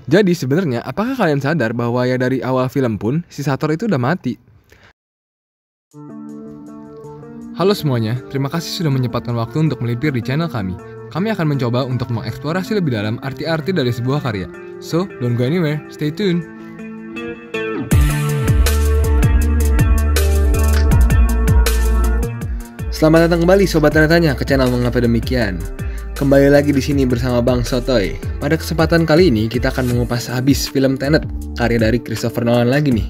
Jadi sebenarnya apakah kalian sadar bahwa ya dari awal film pun si Sator itu udah mati? Halo semuanya, terima kasih sudah menyempatkan waktu untuk melipir di channel kami. Kami akan mencoba untuk mengeksplorasi lebih dalam arti-arti dari sebuah karya. So, don't go anywhere, stay tuned. Selamat datang kembali Sobat Tanya-Tanya ke channel Mengapa Demikian. Kembali lagi di sini bersama Bang Sotoy. Pada kesempatan kali ini kita akan mengupas habis film Tenet, karya dari Christopher Nolan lagi nih.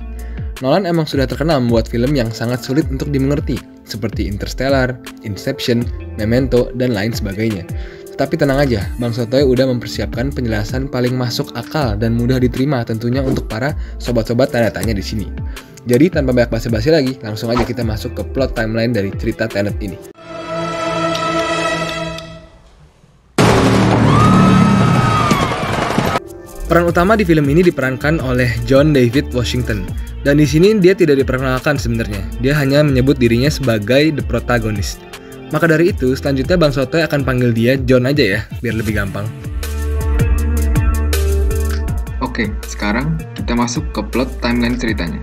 Nolan emang sudah terkenal membuat film yang sangat sulit untuk dimengerti, seperti Interstellar, Inception, Memento, dan lain sebagainya. Tetapi tenang aja, Bang Sotoy udah mempersiapkan penjelasan paling masuk akal dan mudah diterima tentunya untuk para sobat-sobat tanya-tanya di sini. Jadi tanpa banyak basa-basi lagi, langsung aja kita masuk ke plot timeline dari cerita Tenet ini. Peran utama di film ini diperankan oleh John David Washington. Dan di sini dia tidak diperkenalkan sebenarnya. Dia hanya menyebut dirinya sebagai the protagonist. Maka dari itu, selanjutnya Bang Sotoy akan panggil dia John aja ya, biar lebih gampang. Oke, sekarang kita masuk ke plot timeline ceritanya.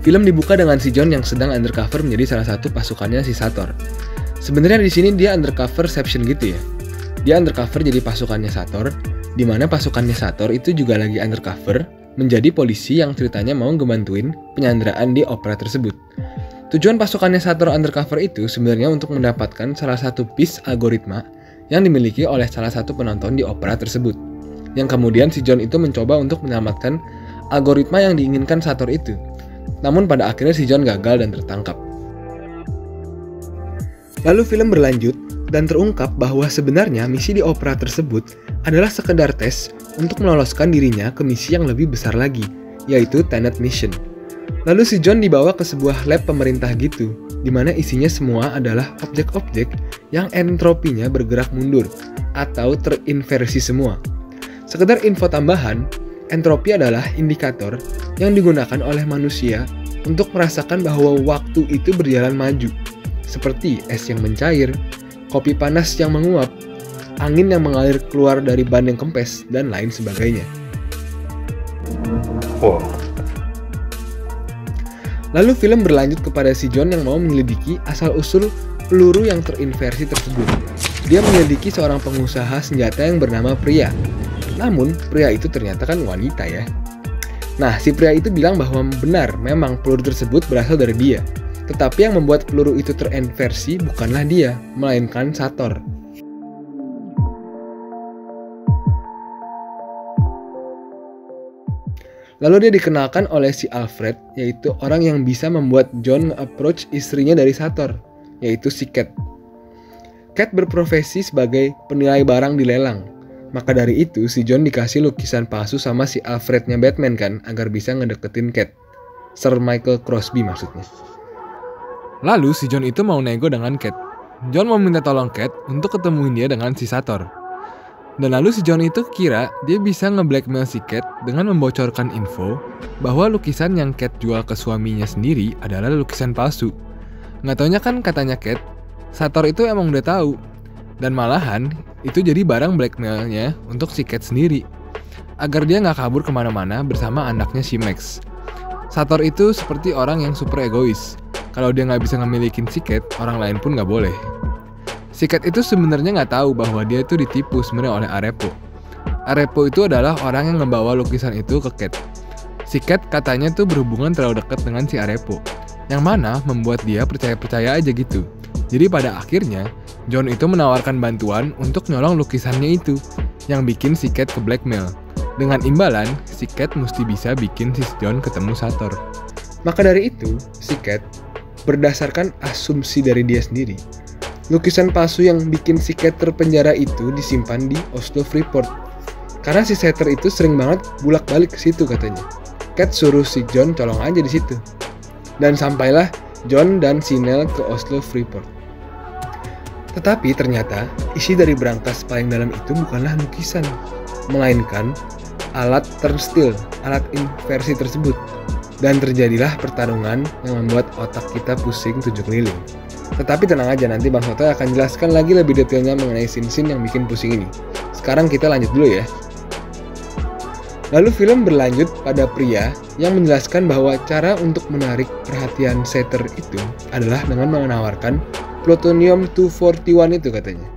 Film dibuka dengan si John yang sedang undercover menjadi salah satu pasukannya si Sator. Sebenarnya di sini dia undercoverception gitu ya. Dia undercover jadi pasukannya Sator, di mana pasukannya Sator itu juga lagi undercover menjadi polisi yang ceritanya mau ngebantuin penyanderaan di opera tersebut. Tujuan pasukannya Sator undercover itu sebenarnya untuk mendapatkan salah satu piece algoritma yang dimiliki oleh salah satu penonton di opera tersebut. Yang kemudian si John itu mencoba untuk menyelamatkan algoritma yang diinginkan Sator itu. Namun pada akhirnya si John gagal dan tertangkap. Lalu film berlanjut dan terungkap bahwa sebenarnya misi di opera tersebut adalah sekedar tes untuk meloloskan dirinya ke misi yang lebih besar lagi, yaitu Tenet Mission. Lalu si John dibawa ke sebuah lab pemerintah gitu, di mana isinya semua adalah objek-objek yang entropinya bergerak mundur atau terinversi semua. Sekedar info tambahan, entropi adalah indikator yang digunakan oleh manusia untuk merasakan bahwa waktu itu berjalan maju, seperti es yang mencair, kopi panas yang menguap, angin yang mengalir keluar dari ban yang kempes, dan lain sebagainya. Lalu film berlanjut kepada si John yang mau menyelidiki asal-usul peluru yang terinversi tersebut. Dia menyelidiki seorang pengusaha senjata yang bernama Pria. Namun, pria itu ternyata kan wanita ya. Nah, si pria itu bilang bahwa benar memang peluru tersebut berasal dari dia. Tetapi yang membuat peluru itu terinversi bukanlah dia, melainkan Sator. Lalu dia dikenalkan oleh si Alfred, yaitu orang yang bisa membuat John approach istrinya dari Sator, yaitu si Cat. Cat berprofesi sebagai penilai barang di lelang. Maka dari itu, si John dikasih lukisan palsu sama si Alfrednya Batman kan, agar bisa ngedeketin Cat. Sir Michael Crosby maksudnya. Lalu si John itu mau nego dengan Cat. John mau minta tolong Cat untuk ketemuin dia dengan si Sator. Dan lalu si John itu kira dia bisa nge-blackmail si Cat dengan membocorkan info bahwa lukisan yang Cat jual ke suaminya sendiri adalah lukisan palsu. Nggak taunya kan katanya Cat, Sator itu emang udah tahu. Dan malahan, itu jadi barang blackmailnya untuk si Cat sendiri, agar dia nggak kabur kemana-mana bersama anaknya si Max. Sator itu seperti orang yang super egois. Kalau dia nggak bisa ngemilikin si Cat, orang lain pun nggak boleh. Si Cat itu sebenarnya nggak tahu bahwa dia itu ditipu sebenarnya oleh Arepo. Arepo itu adalah orang yang ngebawa lukisan itu ke Cat. Si Cat katanya tuh berhubungan terlalu dekat dengan si Arepo, yang mana membuat dia percaya-percaya aja gitu. Jadi pada akhirnya, John itu menawarkan bantuan untuk nyolong lukisannya itu, yang bikin si Cat ke blackmail. Dengan imbalan, si Cat mesti bisa bikin si John ketemu Sator. Maka dari itu, si Cat, berdasarkan asumsi dari dia sendiri, lukisan palsu yang bikin si Cat terpenjara itu disimpan di Oslo Freeport. Karena si Sator itu sering banget bulak-balik ke situ katanya. Cat suruh si John colong aja di situ. Dan sampailah John dan si Nell ke Oslo Freeport. Tetapi ternyata isi dari brankas paling dalam itu bukanlah lukisan, melainkan alat turnstile, alat inversi tersebut. Dan terjadilah pertarungan yang membuat otak kita pusing 7 keliling. Tetapi tenang aja, nanti Bang Sotoy akan jelaskan lagi lebih detailnya mengenai scene-scene yang bikin pusing ini. Sekarang kita lanjut dulu ya. Lalu film berlanjut pada pria yang menjelaskan bahwa cara untuk menarik perhatian setter itu adalah dengan menawarkan plutonium-241 itu katanya.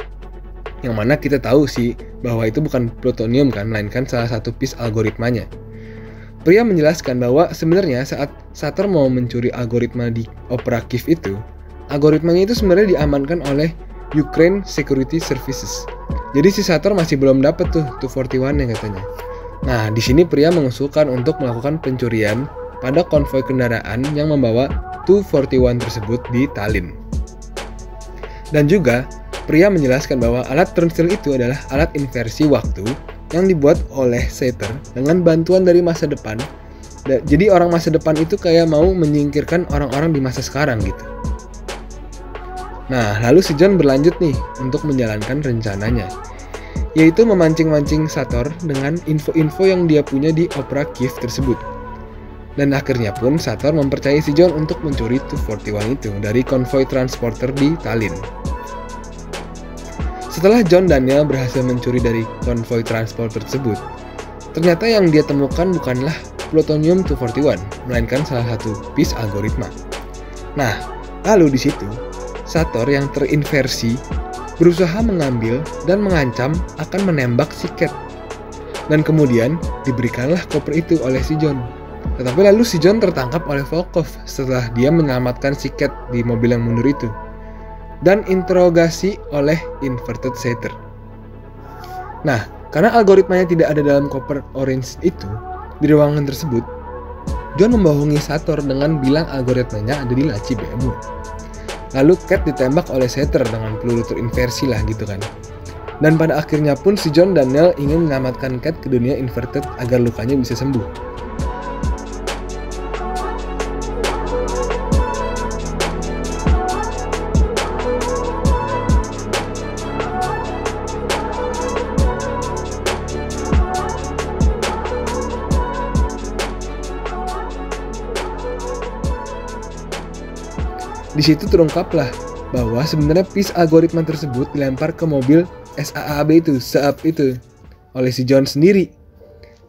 Yang mana kita tahu sih bahwa itu bukan plutonium kan, melainkan salah satu piece algoritmanya. Pria menjelaskan bahwa sebenarnya saat Sutter mau mencuri algoritma di Opera Keefe itu, algoritmanya itu sebenarnya diamankan oleh Ukraine Security Services. Jadi si Sutter masih belum dapat tuh 241 yang katanya. Nah, di sini pria mengusulkan untuk melakukan pencurian pada konvoi kendaraan yang membawa 241 tersebut di Tallinn. Dan juga pria menjelaskan bahwa alat turnstile itu adalah alat inversi waktu yang dibuat oleh Setter dengan bantuan dari masa depan. Jadi orang masa depan itu kayak mau menyingkirkan orang-orang di masa sekarang gitu. Nah, lalu si John berlanjut nih untuk menjalankan rencananya, yaitu memancing-mancing Sutter dengan info-info yang dia punya di Opera Keefe tersebut. Dan akhirnya pun Sutter mempercayai si John untuk mencuri 241 itu dari konvoi transporter di Tallinn. Setelah John Daniel berhasil mencuri dari konvoi transporter tersebut, ternyata yang dia temukan bukanlah plutonium-241, melainkan salah satu piece algoritma. Nah, lalu di situ Sutter yang terinversi berusaha mengambil dan mengancam akan menembak si Cat. Dan kemudian diberikanlah koper itu oleh si John. Tetapi lalu si John tertangkap oleh Volkov setelah dia menyelamatkan si Cat di mobil yang mundur itu, dan interogasi oleh Inverted Setter. Nah, karena algoritmanya tidak ada dalam koper orange itu, di ruangan tersebut, John membohongi Sutter dengan bilang algoritmanya ada di laci BMW. Lalu Cat ditembak oleh Setter dengan peluru terinversi lah gitu kan. Dan pada akhirnya pun si John Daniel ingin menyelamatkan Cat ke dunia inverted agar lukanya bisa sembuh. Di situ terungkaplah bahwa sebenarnya piece algoritma tersebut dilempar ke mobil SAAB itu, Saab itu, oleh si John sendiri.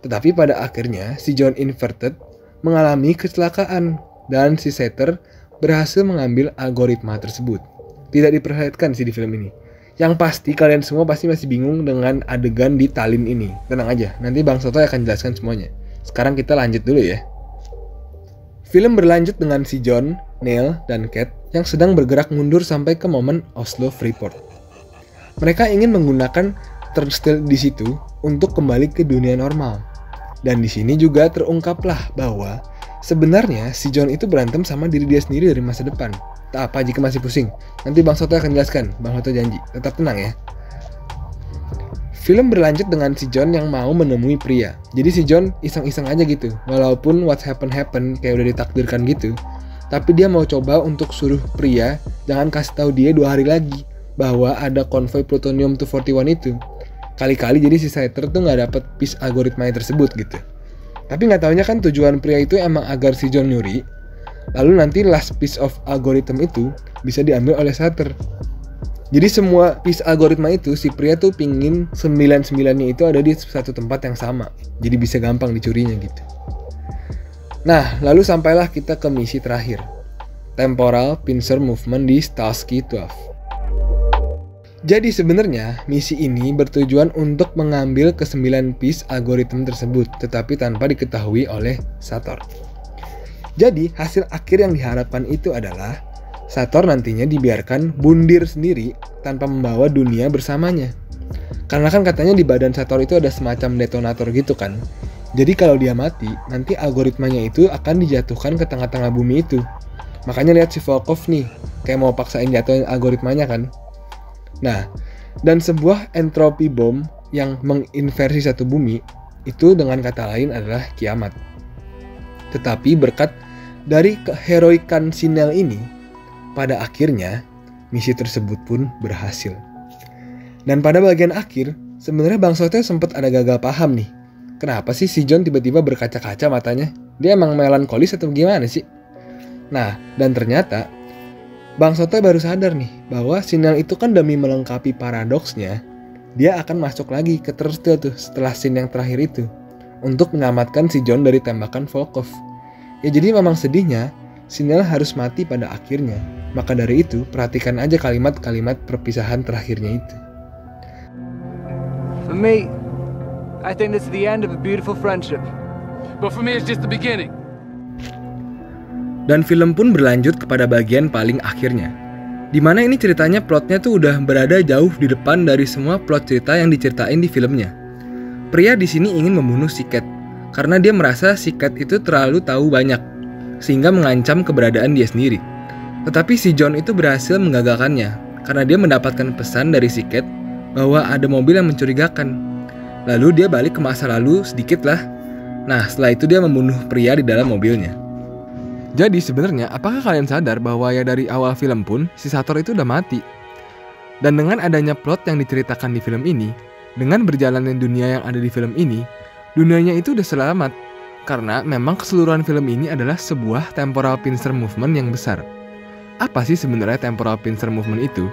Tetapi pada akhirnya si John Inverted mengalami kecelakaan dan si Setter berhasil mengambil algoritma tersebut. Tidak diperlihatkan sih di film ini. Yang pasti kalian semua pasti masih bingung dengan adegan di Tallinn ini. Tenang aja, nanti Bang Sotoy akan jelaskan semuanya. Sekarang kita lanjut dulu ya. Film berlanjut dengan si John, Neil, dan Cat yang sedang bergerak mundur sampai ke momen Oslo Freeport. Mereka ingin menggunakan turnstile di situ untuk kembali ke dunia normal. Dan di sini juga terungkaplah bahwa sebenarnya si John itu berantem sama diri dia sendiri dari masa depan. Tak apa jika masih pusing, nanti Bang Sotoy akan jelaskan. Bang Sotoy janji, tetap tenang ya. Film berlanjut dengan si John yang mau menemui pria. Jadi si John iseng-iseng aja gitu. Walaupun what happen kayak udah ditakdirkan gitu. Tapi dia mau coba untuk suruh pria jangan kasih tahu dia 2 hari lagi bahwa ada konvoi plutonium-241 itu. Kali-kali jadi si Setter tuh nggak dapet piece algoritmanya tersebut gitu. Tapi nggak taunya kan tujuan pria itu emang agar si John nyuri. Lalu nanti last piece of algorithm itu bisa diambil oleh Sutter. Jadi semua piece algoritma itu si pria tuh pingin 9-9-nya itu ada di satu tempat yang sama. Jadi bisa gampang dicurinya gitu. Nah, lalu sampailah kita ke misi terakhir. Temporal Pincer Movement di Starsky 12. Jadi sebenarnya misi ini bertujuan untuk mengambil ke-9 piece algoritma tersebut, tetapi tanpa diketahui oleh Sutter. Jadi hasil akhir yang diharapkan itu adalah Sutter nantinya dibiarkan bundir sendiri tanpa membawa dunia bersamanya. Karena kan katanya di badan Sutter itu ada semacam detonator gitu kan. Jadi kalau dia mati, nanti algoritmanya itu akan dijatuhkan ke tengah-tengah bumi itu. Makanya lihat si Volkov nih, kayak mau paksain jatuhin algoritmanya kan. Nah, dan sebuah entropy bomb yang menginversi satu bumi, itu dengan kata lain adalah kiamat. Tetapi berkat dari keheroikan si Neil ini, pada akhirnya misi tersebut pun berhasil. Dan pada bagian akhir, sebenarnya Bang Sotoy sempat ada gagal paham nih. Kenapa sih si John tiba-tiba berkaca-kaca matanya? Dia emang melankolis atau gimana sih? Nah, dan ternyata Bang Sotoy baru sadar nih bahwa si Neil itu kan demi melengkapi paradoksnya, dia akan masuk lagi ke Terstill tuh setelah scene yang terakhir itu untuk menyelamatkan si John dari tembakan Volkov. Ya jadi memang sedihnya si Neil harus mati pada akhirnya. Maka dari itu perhatikan aja kalimat-kalimat perpisahan terakhirnya itu. For me, I think this is the end of a beautiful friendship. But for me, it's just the beginning. Dan film pun berlanjut kepada bagian paling akhirnya, dimana ini ceritanya plotnya tuh udah berada jauh di depan dari semua plot cerita yang diceritain di filmnya. Pria di sini ingin membunuh si Cat karena dia merasa si Cat itu terlalu tahu banyak, sehingga mengancam keberadaan dia sendiri. Tetapi si John itu berhasil menggagalkannya karena dia mendapatkan pesan dari si Cat bahwa ada mobil yang mencurigakan. Lalu dia balik ke masa lalu sedikit lah. Nah, setelah itu dia membunuh pria di dalam mobilnya. Jadi sebenarnya apakah kalian sadar bahwa ya dari awal film pun si Sator itu udah mati? Dan dengan adanya plot yang diceritakan di film ini, dengan berjalannya dunia yang ada di film ini, dunianya itu udah selamat. Karena memang keseluruhan film ini adalah sebuah temporal pincer movement yang besar. Apa sih sebenarnya temporal pincer movement itu?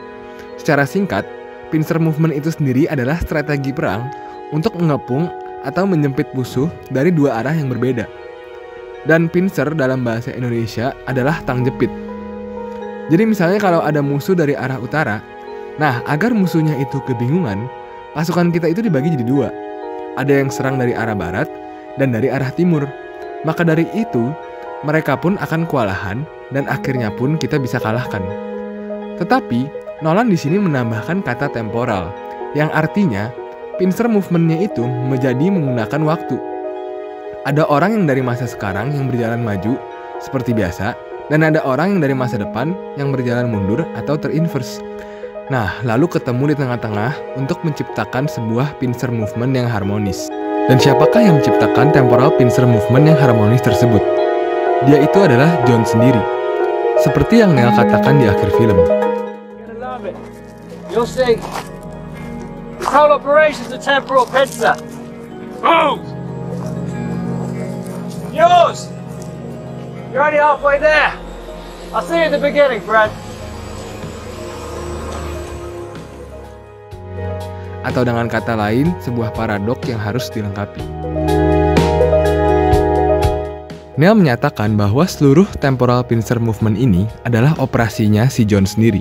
Secara singkat, pincer movement itu sendiri adalah strategi perang untuk mengepung atau menjepit musuh dari dua arah yang berbeda. Dan pincer dalam bahasa Indonesia adalah tang jepit. Jadi misalnya kalau ada musuh dari arah utara, nah agar musuhnya itu kebingungan, pasukan kita itu dibagi jadi dua. Ada yang serang dari arah barat dan dari arah timur. Maka dari itu, mereka pun akan kewalahan dan akhirnya pun kita bisa kalahkan. Tetapi, Nolan di sini menambahkan kata temporal, yang artinya pincer movementnya itu menjadi menggunakan waktu. Ada orang yang dari masa sekarang yang berjalan maju seperti biasa, dan ada orang yang dari masa depan yang berjalan mundur atau terinverse. Nah, lalu ketemu di tengah-tengah untuk menciptakan sebuah pincer movement yang harmonis. Dan siapakah yang menciptakan temporal pincer movement yang harmonis tersebut? Dia itu adalah John sendiri. Seperti yang Neil katakan di akhir film. You'll see. This whole operation's a temporal pincer. Move! Yours! You're already halfway there. I'll see you at the beginning, Fred. Atau dengan kata lain, sebuah paradok yang harus dilengkapi. Neil menyatakan bahwa seluruh temporal pincer movement ini adalah operasinya si John sendiri.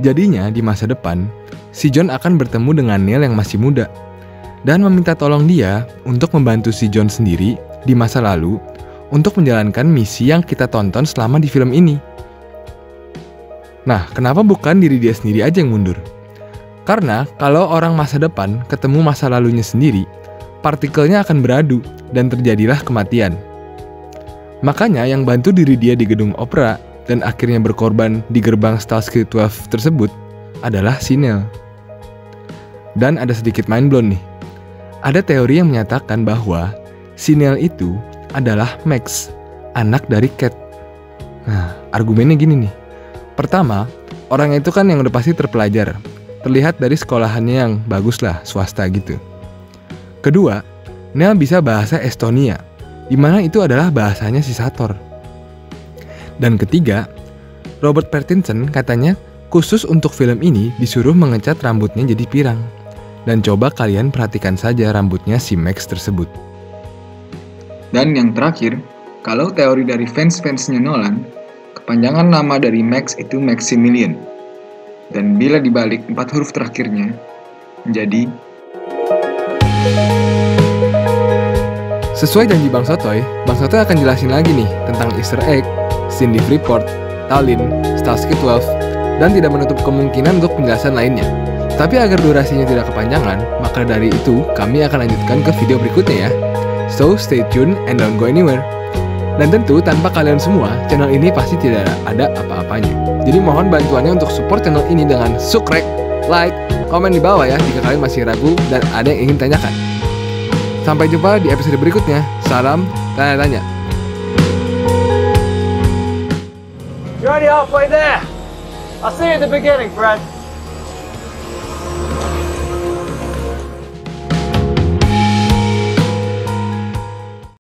Jadinya di masa depan, si John akan bertemu dengan Neil yang masih muda dan meminta tolong dia untuk membantu si John sendiri di masa lalu untuk menjalankan misi yang kita tonton selama di film ini. Nah, kenapa bukan diri dia sendiri aja yang mundur? Karena kalau orang masa depan ketemu masa lalunya sendiri, partikelnya akan beradu dan terjadilah kematian. Makanya yang bantu diri dia di gedung opera dan akhirnya berkorban di gerbang Starsky 12 tersebut adalah si Neil. Dan ada sedikit mind blown nih. Ada teori yang menyatakan bahwa si Neil itu adalah Max, anak dari Cat. Nah, argumennya gini nih. Pertama, orang itu kan yang udah pasti terpelajar. Terlihat dari sekolahannya yang bagus lah, swasta gitu. Kedua, Neil bisa bahasa Estonia, di mana itu adalah bahasanya si Sator. Dan ketiga, Robert Pattinson katanya khusus untuk film ini disuruh mengecat rambutnya jadi pirang. Dan coba kalian perhatikan saja rambutnya si Max tersebut. Dan yang terakhir, kalau teori dari fans-fansnya Nolan, kepanjangan nama dari Max itu Maximilian. Dan bila dibalik 4 huruf terakhirnya, menjadi... Sesuai janji Bang Sotoy akan jelasin lagi nih tentang Easter egg, scene di Freeport, Tallinn, Starsky 12, dan tidak menutup kemungkinan untuk penjelasan lainnya. Tapi agar durasinya tidak kepanjangan, maka dari itu kami akan lanjutkan ke video berikutnya ya. So stay tuned and don't go anywhere. Dan tentu tanpa kalian semua, channel ini pasti tidak ada apa-apanya. Jadi mohon bantuannya untuk support channel ini dengan subscribe, like, komen di bawah ya jika kalian masih ragu dan ada yang ingin tanyakan. Sampai jumpa di episode berikutnya. Salam tanya-tanya. You're already halfway there. I'll see you at the beginning, Fred.